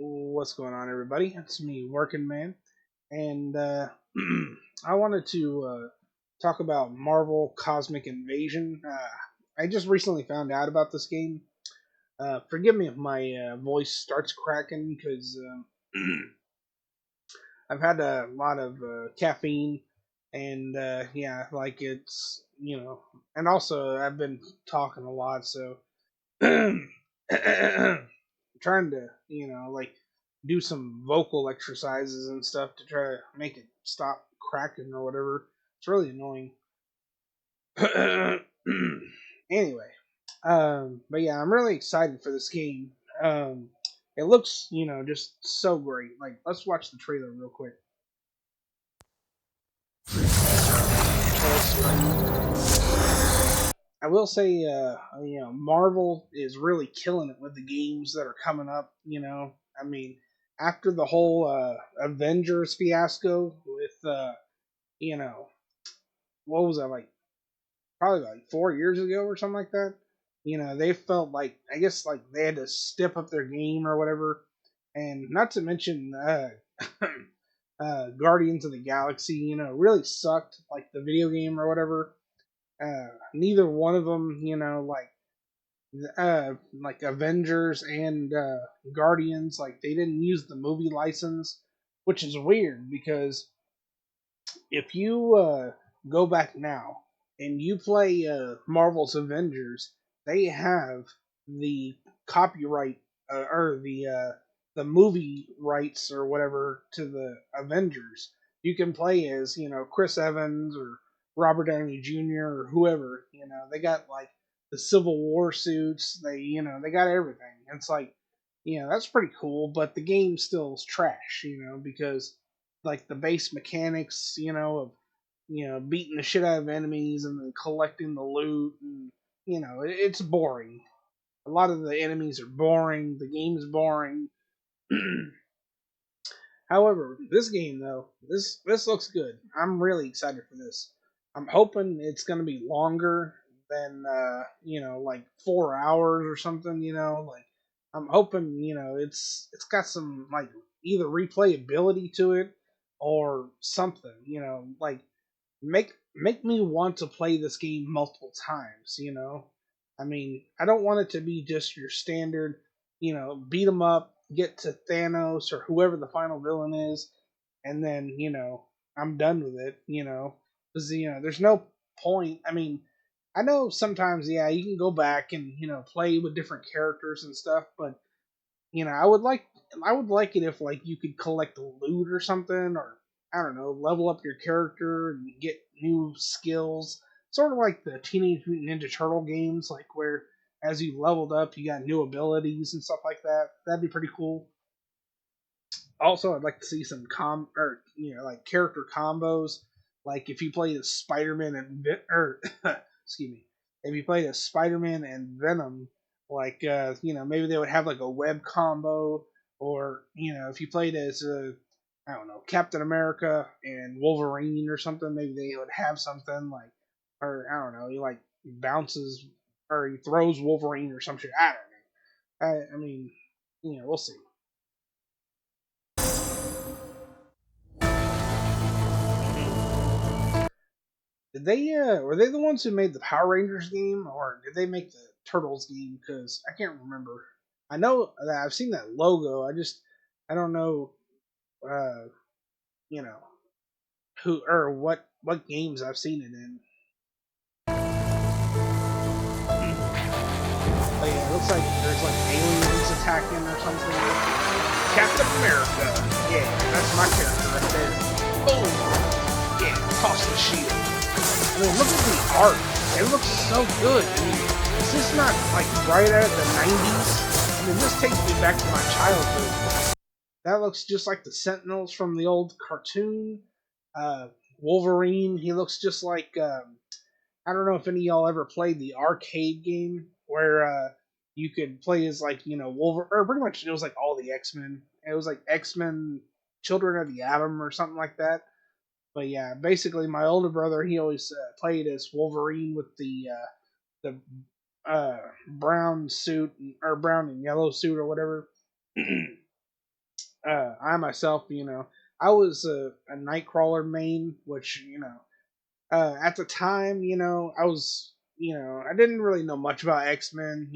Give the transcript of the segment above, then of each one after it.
What's going on, everybody? It's me, Working Man, and I wanted to talk about Marvel Cosmic Invasion. I just recently found out about this game. Forgive me if my voice starts cracking because I've had a lot of caffeine, and yeah, like and also I've been talking a lot, so trying to, like do some vocal exercises and stuff to try to make it stop cracking or whatever. It's really annoying. Anyway, but yeah, I'm really excited for this game. It looks, just so great. Like, let's watch the trailer real quick. I will say, Marvel is really killing it with the games that are coming up. I mean, after the whole Avengers fiasco with, you know, what was that, like, probably like 4 years ago or something like that. They felt like, I guess, like they had to step up their game or whatever, and not to mention, Guardians of the Galaxy, really sucked, like the video game or whatever. Neither one of them, like Avengers and Guardians, like they didn't use the movie license, which is weird because if you go back now and you play Marvel's Avengers, they have the copyright or the movie rights or whatever to the Avengers. You can play as Chris Evans or Robert Downey Jr. or whoever. They got like the Civil War suits. They got everything. It's like that's pretty cool, but the game still is trash. Because like the base mechanics, of beating the shit out of enemies and then collecting the loot, and it's boring. A lot of the enemies are boring. The game's boring. However, this game though, this looks good. I'm really excited for this. I'm hoping it's going to be longer than like 4 hours or something. Like I'm hoping it's got some like either replayability to it or something. Like make me want to play this game multiple times. I mean, I don't want it to be just your standard, beat 'em up, get to Thanos or whoever the final villain is, and then I'm done with it. Because there's no point. I mean, I know sometimes, yeah, you can go back and play with different characters and stuff, but I would like it if like you could collect loot or something, or I don't know, level up your character and get new skills. Sort of like the Teenage Mutant Ninja Turtle games, like where as you leveled up, you got new abilities and stuff like that. That'd be pretty cool. Also, I'd like to see some like character combos. Like if you played as Spider-Man and or excuse me, if you played as Spider-Man and Venom, like maybe they would have like a web combo, or if you played as I don't know, Captain America and Wolverine or something, maybe they would have something like, or I don't know, he like bounces or he throws Wolverine or some shit. I don't know. I mean, we'll see. Did they were they the ones who made the Power Rangers game, or did they make the Turtles game? Because I can't remember. I know that I've seen that logo. I don't know uh you know who or what games I've seen it in. But yeah, it looks like there's like aliens attacking or something. Captain America. Yeah, that's my character right there. Oh, yeah, toss the shield. I mean, look at the art. It looks so good. I mean, is this not like right out of the 90s? I mean, this takes me back to my childhood. That looks just like the Sentinels from the old cartoon. Wolverine, he looks just like I don't know if any of y'all ever played the arcade game where you could play as like Wolverine, or pretty much it was like all the X Men. It was like X Men, Children of the Atom, or something like that. But yeah, basically, my older brother he always played as Wolverine with the brown suit or brown and yellow suit or whatever. I myself, I was a Nightcrawler main, which at the time, I was, I didn't really know much about X Men.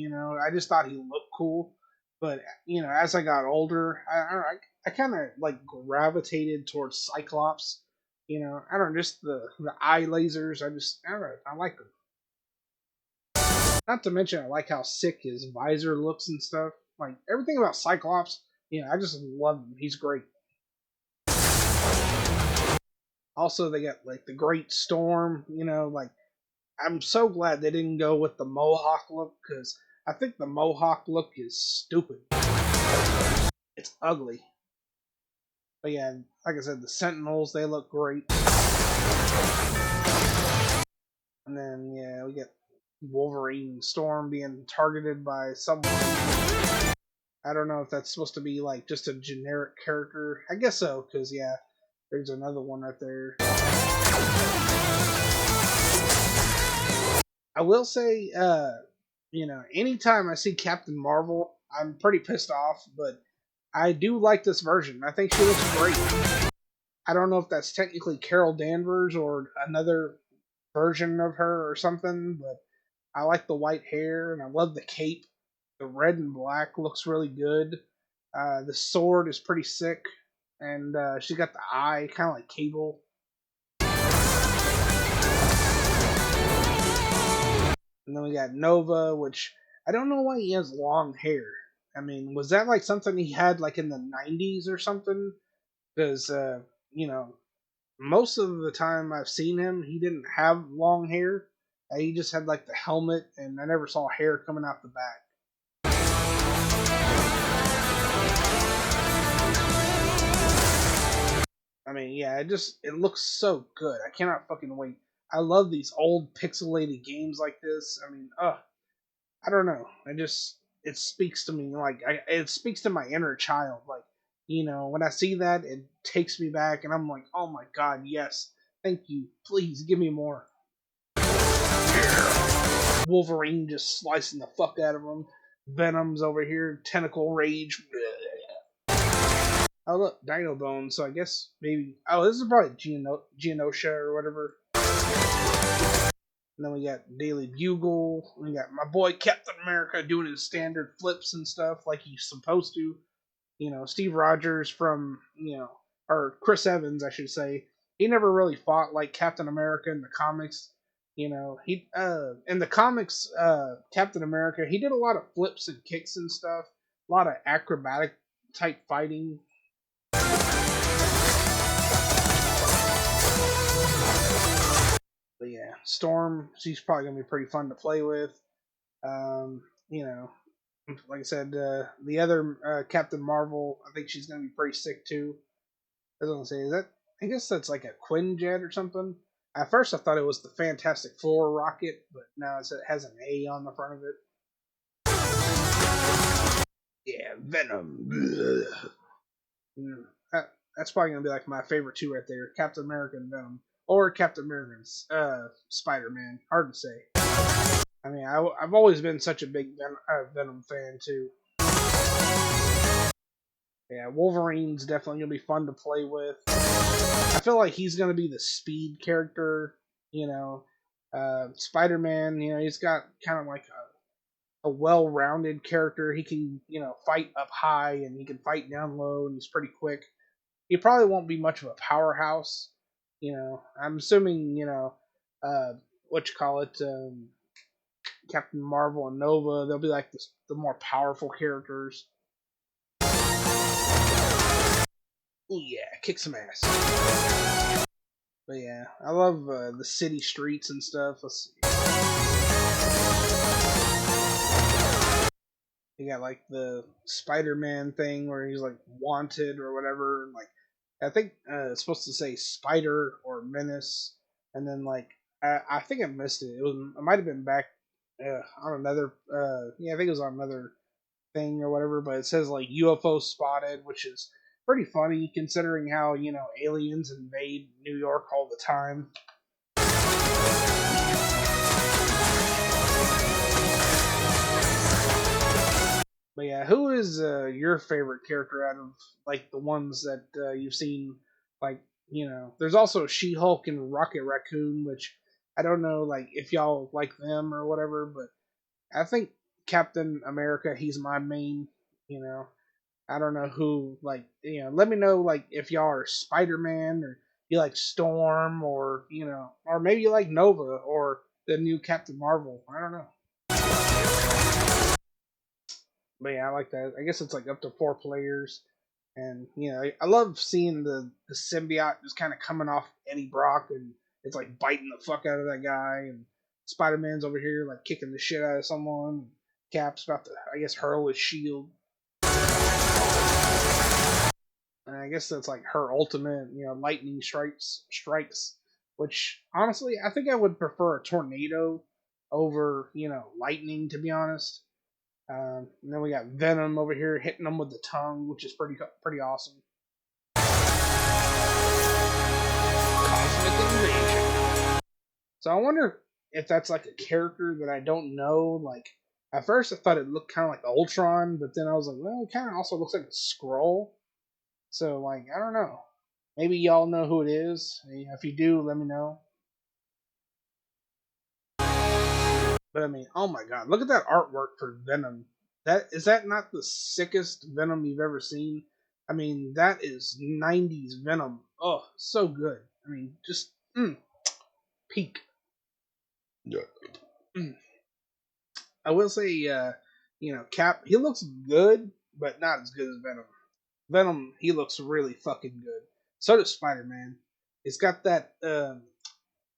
I just thought he looked cool. But as I got older, I kind of like gravitated towards Cyclops. I don't know, just the eye lasers. I don't know, I like them. Not to mention, I like how sick his visor looks and stuff. Like everything about Cyclops, I just love him. He's great. Also, they got like the Great Storm. Like I'm so glad they didn't go with the Mohawk look because I think the Mohawk look is stupid. It's ugly. But yeah, like I said, the Sentinels they look great. And then yeah, we get Wolverine Storm being targeted by someone. I don't know if that's supposed to be like just a generic character. I guess so, because yeah, there's another one right there. I will say, anytime I see Captain Marvel, I'm pretty pissed off, but I do like this version. I think she looks great. I don't know if that's technically Carol Danvers or another version of her or something, but I like the white hair and I love the cape. The red and black looks really good. The sword is pretty sick, and she got the eye, kind of like Cable. And then we got Nova, which I don't know why he has long hair. I mean, was that like something he had like in the 90s or something? Because, most of the time I've seen him, he didn't have long hair. He just had like the helmet, and I never saw hair coming out the back. I mean, yeah, it looks so good. I cannot fucking wait. I love these old pixelated games like this. I mean, I don't know. It speaks to me like it speaks to my inner child. Like, when I see that, it takes me back, and I'm like, oh my god, yes, thank you, please give me more. Wolverine just slicing the fuck out of him. Venom's over here, tentacle rage. Oh look, Dino Bone. So I guess maybe. Oh, this is probably Geonosia or whatever. And then we got Daily Bugle. We got my boy Captain America doing his standard flips and stuff like he's supposed to. Steve Rogers from, or Chris Evans, I should say. He never really fought like Captain America in the comics. He in the comics, Captain America, he did a lot of flips and kicks and stuff. A lot of acrobatic type fighting. But yeah, Storm, she's probably gonna be pretty fun to play with. Like I said, the other Captain Marvel, I think she's gonna be pretty sick too. I was gonna say, is that? I guess that's like a Quinjet or something. At first, I thought it was the Fantastic Four rocket, but now it has an A on the front of it. Yeah, Venom. That's probably gonna be like my favorite two right there: Captain America and Venom, or Captain America and Spider-Man. Hard to say. I mean, I've always been such a big Venom fan too. Yeah, Wolverine's definitely gonna be fun to play with. I feel like he's gonna be the speed character. Spider-Man. He's got kind of like a well-rounded character. He can fight up high and he can fight down low, and he's pretty quick. He probably won't be much of a powerhouse. I'm assuming what you call it. Captain Marvel and Nova, they'll be like the more powerful characters. Oh yeah, kick some ass. But yeah, I love the city streets and stuff. Let's see. You got like the Spider-Man thing where he's like wanted or whatever. Like I think it's supposed to say Spider or Menace, and then like I think I missed it. It might have been back on another. I think it was on another thing or whatever. But it says like UFO spotted, which is pretty funny considering how aliens invade New York all the time. But yeah, who is your favorite character out of like the ones that you've seen? Like, there's also She-Hulk and Rocket Raccoon, which I don't know, like if y'all like them or whatever. But I think Captain America, he's my main. You know, I don't know who. Like, let me know like if y'all are Spider-Man or you like Storm or or maybe you like Nova or the new Captain Marvel. I don't know. But yeah, I like that. I guess it's like up to 4 players, and I love seeing the symbiote just kind of coming off Eddie Brock, and it's like biting the fuck out of that guy, and Spider Man's over here like kicking the shit out of someone. And Cap's about to, I guess, hurl his shield, and I guess that's like her ultimate, lightning strikes. Which honestly, I think I would prefer a tornado over lightning, to be honest. And then we got Venom over here hitting them with the tongue, which is pretty awesome. Cosmic Invasion. So I wonder if that's like a character that I don't know. Like at first I thought it looked kind of like Ultron, but then I was like, well, it kind of also looks like a Skrull. So like I don't know. Maybe y'all know who it is. If you do, let me know. But I mean, oh my god, look at that artwork for Venom. That not the sickest Venom you've ever seen? I mean, that is '90s Venom. Oh, so good. I mean, just peak. Yeah. Mm. I will say, Cap, he looks good, but not as good as Venom. Venom, he looks really fucking good. So does Spider Man. It's got that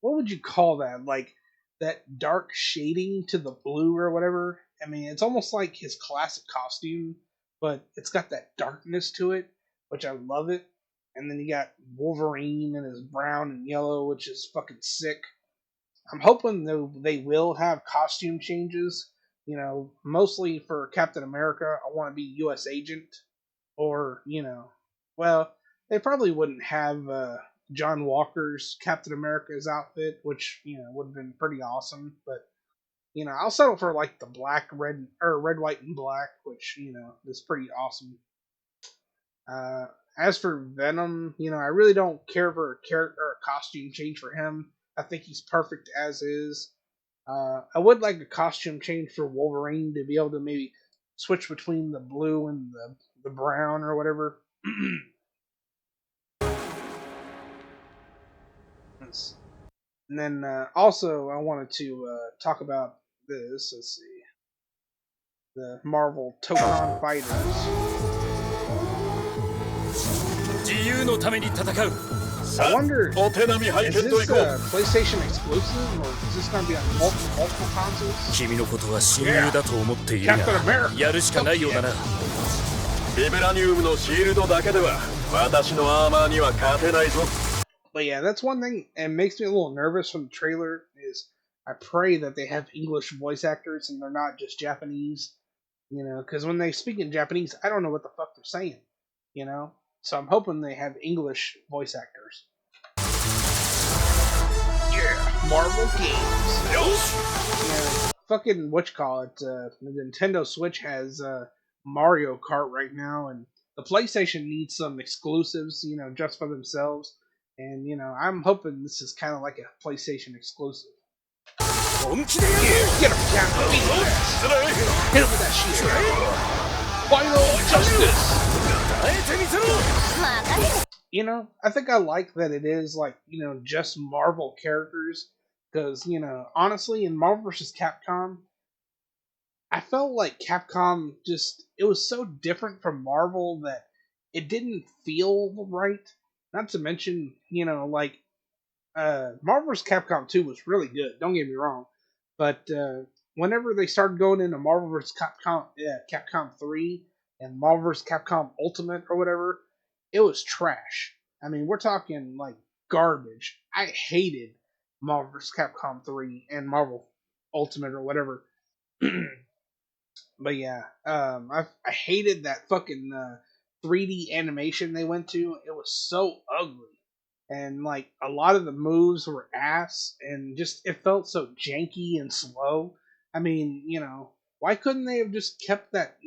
what would you call that? Like that dark shading to the blue or whatever. I mean, it's almost like his classic costume, but it's got that darkness to it, which I love it. And then you got Wolverine and his brown and yellow, which is fucking sick. I'm hoping they will have costume changes. Mostly for Captain America, I want to be U.S. Agent, or well, they probably wouldn't have John Walker's Captain America's outfit, which would have been pretty awesome. But I'll settle for like the black, red, or red, white, and black, which is pretty awesome. Uh, as for Venom, I really don't care for a character or a costume change for him. I think he's perfect as is. I would like a costume change for Wolverine to be able to maybe switch between the blue and the brown or whatever. And then also I wanted to talk about this. Let's see, the Marvel TOKON fighters. I wonder, is this a PlayStation exclusive, or is this going to be on multiple consoles? Yeah. Captain America. やるしかないようだな。ビブラニウムのシールドだけでは私のアーマーには勝てないぞ。But yeah, that's one thing, and makes me a little nervous from the trailer. Is I pray that they have English voice actors and they're not just Japanese. Because when they speak in Japanese, I don't know what the fuck they're saying. So I'm hoping they have English voice actors. Yeah, Marvel games. Fucking whatchamacallit, the Nintendo Switch has Mario Kart right now, and the PlayStation needs some exclusives, just for themselves. And I'm hoping this is kind of like a PlayStation exclusive. Yeah, get him, Captain. Hit him with that shit. Final justice. I think I like that it is like just Marvel characters, because honestly, in Marvel vs. Capcom, I felt like Capcom it was so different from Marvel that it didn't feel right. Not to mention, like Marvel vs. Capcom 2 was really good. Don't get me wrong, but whenever they started going into Marvel vs. Capcom 3 and Marvel vs. Capcom Ultimate or whatever, it was trash. I mean, we're talking like garbage. I hated Marvel vs. Capcom 3 and Marvel Ultimate or whatever. But yeah, I hated that fucking 3D animation they went to. It was so ugly, and like a lot of the moves were ass, and just it felt so janky and slow. I mean, Why couldn't they have just kept that,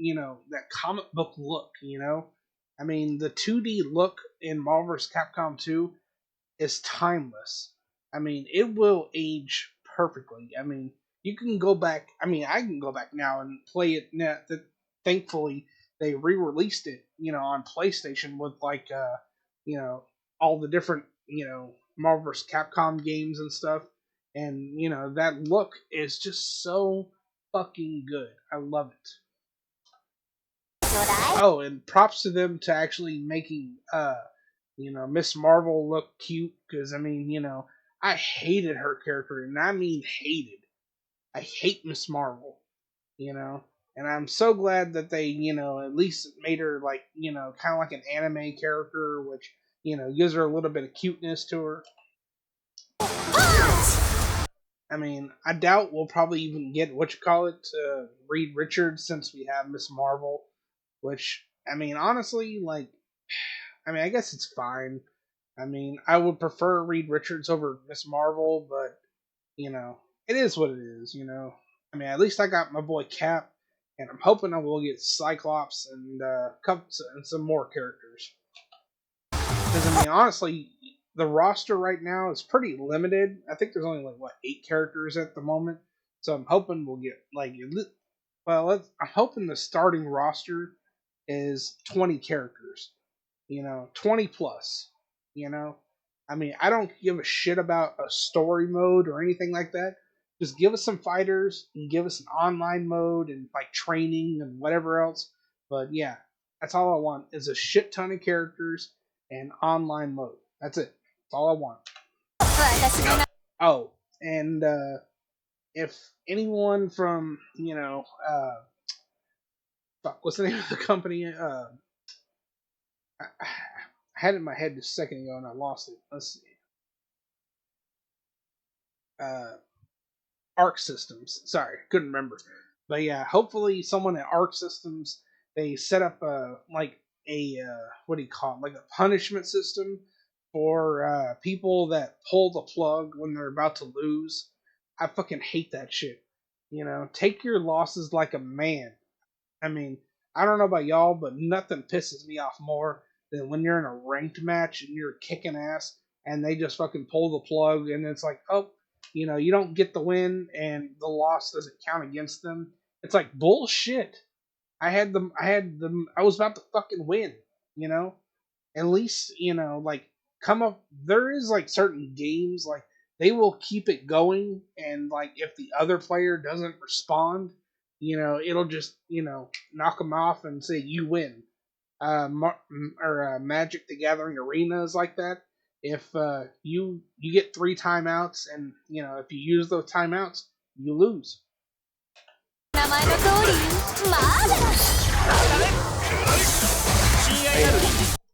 that comic book look, I mean, the 2D look in Marvel vs. Capcom 2 is timeless. I mean, it will age perfectly. I mean, you can go back. I mean, I can go back now and play it. Now that thankfully they re-released it, on PlayStation with like, you know, all the different, Marvel vs. Capcom games and stuff. And that look is just so fucking good. I love it. Oh, and props to them to actually making Miss Marvel look cute because I mean, I hated her character and I mean hated. I hate Miss Marvel, you know. And I'm so glad that they, at least made her like, kind of like an anime character, which, gives her a little bit of cuteness to her. I mean, I doubt we'll probably even get Reed Richards since we have Miss Marvel, which I mean, honestly, like, I mean, I guess it's fine. I mean, I would prefer Reed Richards over Miss Marvel, but it is what it is. I mean, at least I got my boy Cap, and I'm hoping I will get Cyclops and and some more characters. Because I mean, honestly, the roster right now is pretty limited. I think there's only like 8 characters at the moment, so I'm hoping we'll get I'm hoping the starting roster is 20 characters. 20 plus. I mean, I don't give a shit about a story mode or anything like that. Just give us some fighters and give us an online mode and like training and whatever else. But yeah, that's all I want is a shit ton of characters and online mode. That's it. That's all I want. Oh, and if anyone from fuck, what's the name of the company? I had it in my head just a second ago and I lost it. Let's see. Arc Systems. Sorry, couldn't remember. But yeah, hopefully someone at Arc Systems they set up a what do you call it? Like a punishment system for people that pull the plug when they're about to lose. I fucking hate that shit. Take your losses like a man. I mean, I don't know about y'all, but nothing pisses me off more than when you're in a ranked match and you're kicking ass and they just fucking pull the plug and it's like, oh, you don't get the win and the loss doesn't count against them. It's like bullshit. I was about to fucking win, you know? At least, like come up there is like certain games like they will keep it going and like if the other player doesn't respond, it'll just, knock them off and say you win. Magic the Gathering Arena is like that. If you get 3 timeouts, and if you use those timeouts, you lose.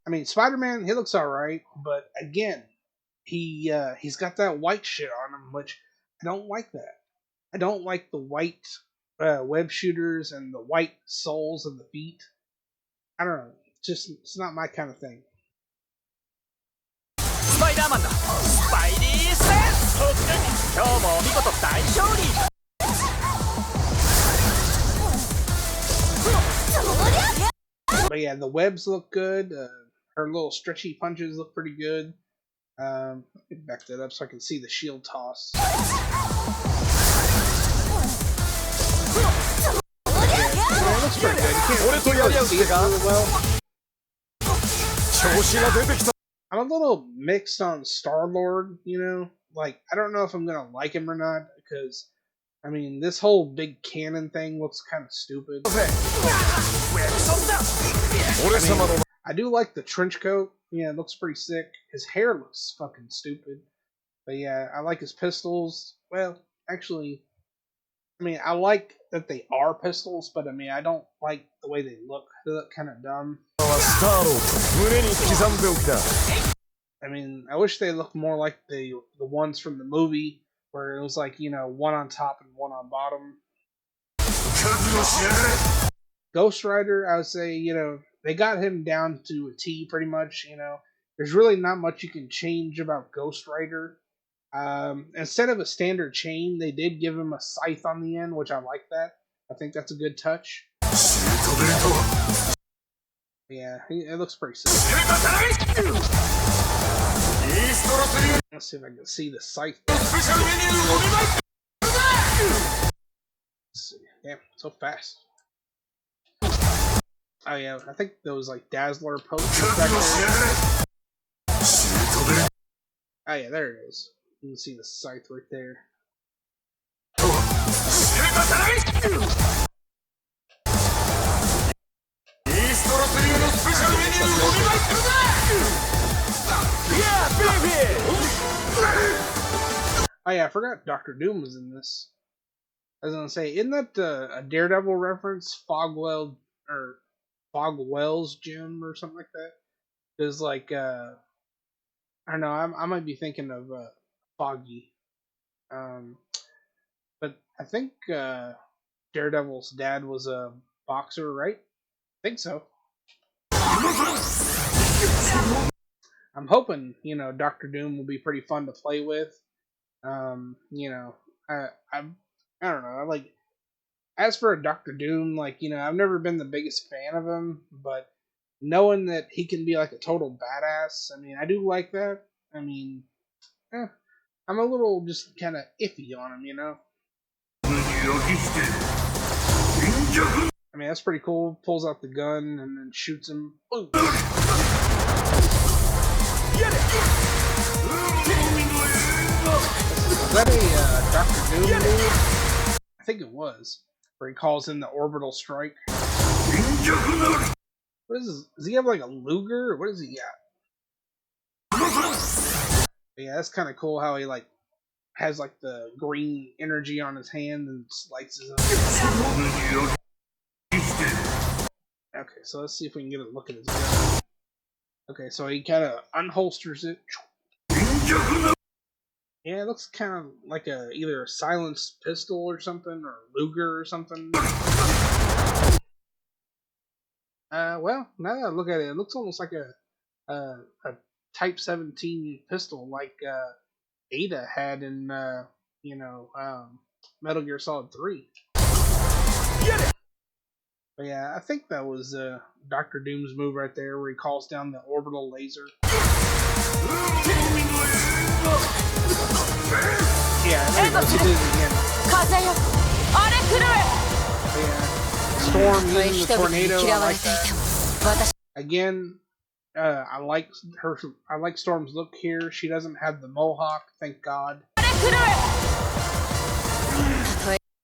I mean, Spider-Man, he looks all right, but again, he's got that white shit on him, which I don't like that. I don't like the white web shooters and the white soles of the feet. I don't know. It's not my kind of thing. But yeah, the webs look good. Her little stretchy punches look pretty good. Let me back that up so I can see the shield toss. Yeah, it looks pretty good. You can't see it really well. I'm a little mixed on Star-Lord, Like, I don't know if I'm going to like him or not, because, I mean, this whole big cannon thing looks kind of stupid. I do like the trench coat. Yeah, it looks pretty sick. His hair looks fucking stupid. But yeah, I like his pistols. Well, actually, I mean, I like that they are pistols, but I mean, I don't like the way they look. They look kind of dumb. I mean, I wish they looked more like the ones from the movie, where it was like, one on top and one on bottom. Ghost Rider, I would say, they got him down to a T pretty much, There's really not much you can change about Ghost Rider. Instead of a standard chain, they did give him a scythe on the end, which I like that. I think that's a good touch. Yeah, it looks pretty simple. Let's see if I can see the scythe. Let's see. Damn, so fast. Oh yeah, I think those like Dazzler posters back there. Oh yeah, there it is. You can see the scythe right there. Oh yeah, I forgot Dr. Doom was in this. I was gonna say, isn't that a Daredevil reference? Fogwell's gym or something like that? Because like I don't know, I might be thinking of Foggy. But I think Daredevil's dad was a boxer, right? I think so. I'm hoping, Doctor Doom will be pretty fun to play with. I don't know. Like, as for Doctor Doom, I've never been the biggest fan of him, but knowing that he can be like a total badass, I mean, I do like that. I mean, I'm a little just kind of iffy on him, I mean, that's pretty cool. Pulls out the gun and then shoots him. Boom. Was that a Doctor Doom move? I think it was. Where he calls in the orbital strike. What is this? Does he have like a Luger? Or what does he got? Yeah, that's kind of cool how he like has like the green energy on his hand and slices it. Okay, so let's see if we can get a look at his gun. Okay, so he kind of unholsters it. Yeah, it looks kind of like either a silenced pistol or something, or a Luger or something. Well, now that I look at it, it looks almost like a Type 17 pistol, like Ada had in Metal Gear Solid 3. But yeah, I think that was Doctor Doom's move right there, where he calls down the orbital laser. Yeah, I think he did it again. Yeah, Storm using the tornado. I like that. Again, I like Storm's look here. She doesn't have the mohawk, thank God.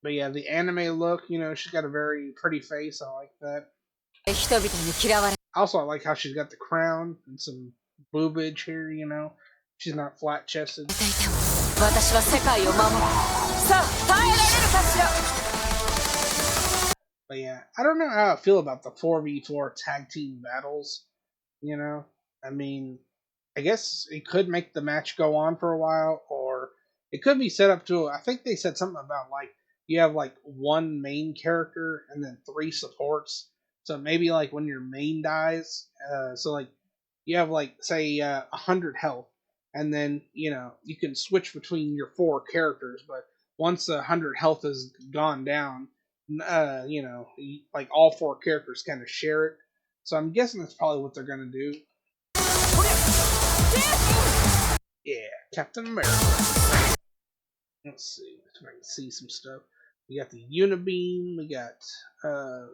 But yeah, the anime look, she's got a very pretty face. I like that. Also, I like how she's got the crown and some boobage here, She's not flat chested. But yeah, I don't know how I feel about the 4v4 tag team battles. I mean, I guess it could make the match go on for a while, or it could be set up to, I think they said something about like, you have like one main character and then 3 supports. So maybe like when your main dies, so like you have like say 100 health, and then you can switch between your 4 characters. But once 100 health is gone down, like all 4 characters kind of share it. So I'm guessing that's probably what they're gonna do. Yeah, Captain America. Let's see if I can see some stuff. We got the Unibeam. We got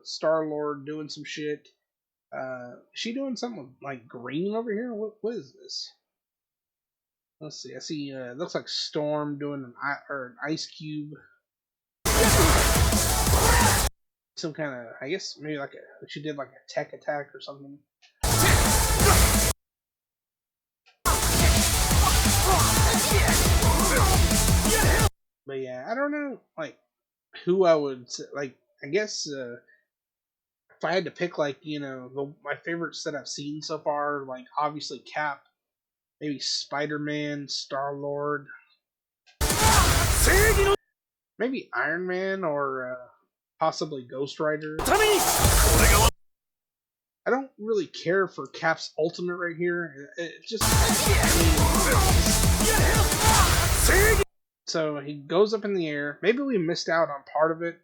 Star-Lord doing some shit. Is she doing something with, like, green over here? What is this? Let's see. I see. It looks like Storm doing an ice cube. Some kind of, I guess, maybe like she did like a tech attack or something. But yeah, I don't know, like, who I would like. I guess if I had to pick, like, my favorites that I've seen so far, like obviously Cap, maybe Spider-Man, Star-Lord, maybe Iron Man, or possibly Ghost Rider. I don't really care for Cap's ultimate right here. It's just, so he goes up in the air. Maybe we missed out on part of it.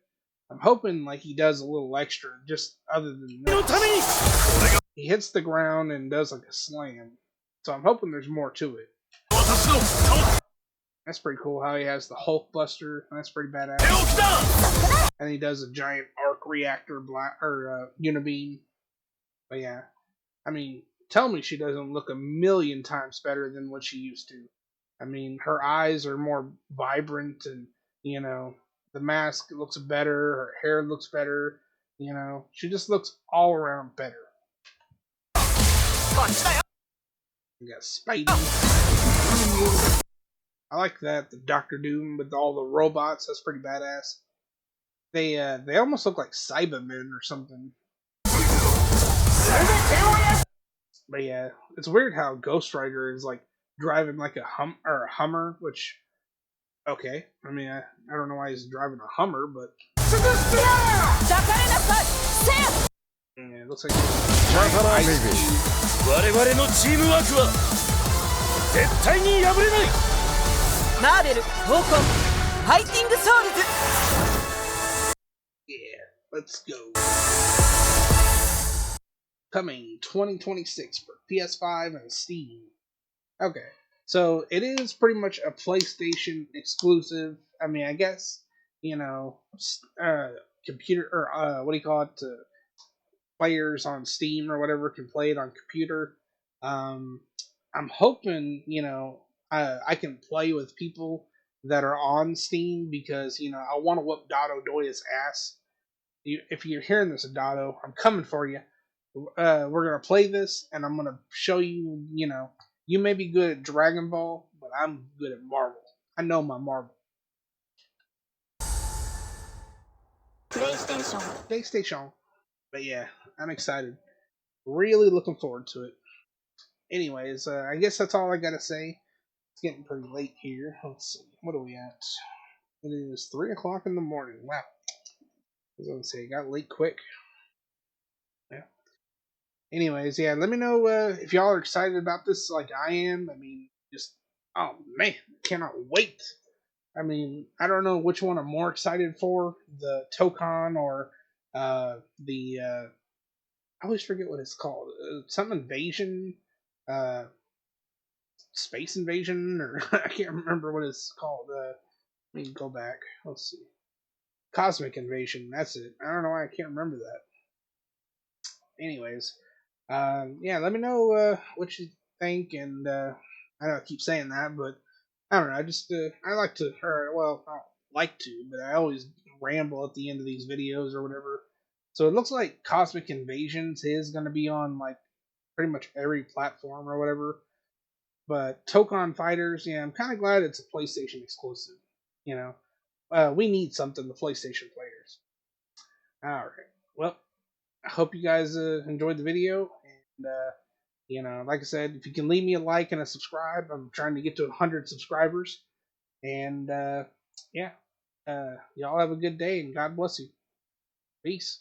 I'm hoping like he does a little extra, just other than this. He hits the ground and does like a slam. So I'm hoping there's more to it. That's pretty cool how he has the Hulk Buster. That's pretty badass. And he does a giant arc reactor unibeam. But yeah, I mean, tell me she doesn't look a million times better than what she used to. I mean, her eyes are more vibrant, and the mask looks better. Her hair looks better. She just looks all around better. We got Spidey. I like that, the Doctor Doom with all the robots. That's pretty badass. They almost look like Cybermen or something. But yeah, it's weird how Ghost Rider is like driving like a Hummer, which okay. I mean, I don't know why he's driving a Hummer, but yeah, it looks like yeah, let's go. Coming 2026 for PS5 and Steam. Okay, so it is pretty much a PlayStation exclusive. I mean, I guess computer or what do you call it? Players on Steam or whatever can play it on computer. I'm hoping I can play with people that are on Steam because I want to whoop Dotto Doya's ass. If you're hearing this, Dotto, I'm coming for you. We're gonna play this, and I'm gonna show you. You may be good at Dragon Ball, but I'm good at Marvel. I know my Marvel. PlayStation. But yeah, I'm excited. Really looking forward to it. Anyways, I guess that's all I gotta say. It's getting pretty late here. Let's see. What are we at? It is 3 o'clock in the morning. Wow. I was gonna say, it got late quick. Yeah. Anyways, yeah, let me know if y'all are excited about this like I am. I mean, oh man, cannot wait. I mean, I don't know which one I'm more excited for, the TOKON or I always forget what it's called. Some invasion, uh, space invasion, or I can't remember what it's called. Let me go back. Let's see. Cosmic invasion. That's it. I don't know why I can't remember that. Anyways, yeah, let me know what you think, and I know I keep saying that, but I don't know. I just I like to, or well, I don't like to, but I always ramble at the end of these videos or whatever. So it looks like Cosmic Invasions is going to be on like pretty much every platform or whatever. But Tokon Fighters, yeah, I'm kind of glad it's a PlayStation exclusive. We need something, the PlayStation players. All right. Well, I hope you guys enjoyed the video, and like I said, if you can leave me a like and a subscribe, I'm trying to get to 100 subscribers. And yeah, y'all have a good day, and God bless you. Peace.